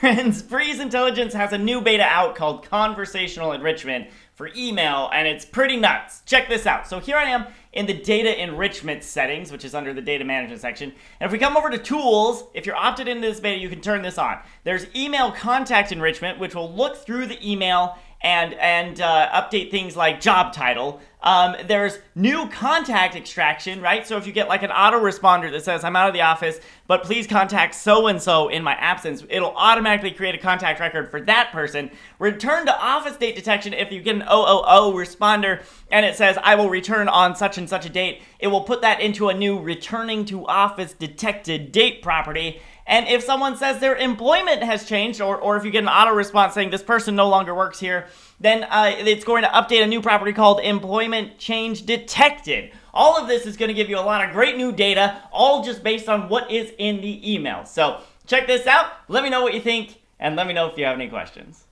friends, Breeze Intelligence has a new beta out called Conversational Enrichment for email, and it's pretty nuts. Check this out. So here I am in the data enrichment settings, which is under the data management section. And if we come over to tools, if you're opted into this beta, you can turn this on. There's email contact enrichment, which will look through the email and update things like job title. There's new contact extraction, right? So if you get like an autoresponder that says, I'm out of the office, but please contact so-and-so in my absence, it'll automatically create a contact record for that person. Return to office date detection. If you get an 000 responder and it says, I will return on such and such a date, it will put that into a new returning to office detected date property. And if someone says their employment has changed, or if you get an auto response saying this person no longer works here, then it's going to update a new property called employment change detected. All of this is going to give you a lot of great new data, all just based on what is in the email. So check this out. Let me know what you think, and let me know if you have any questions.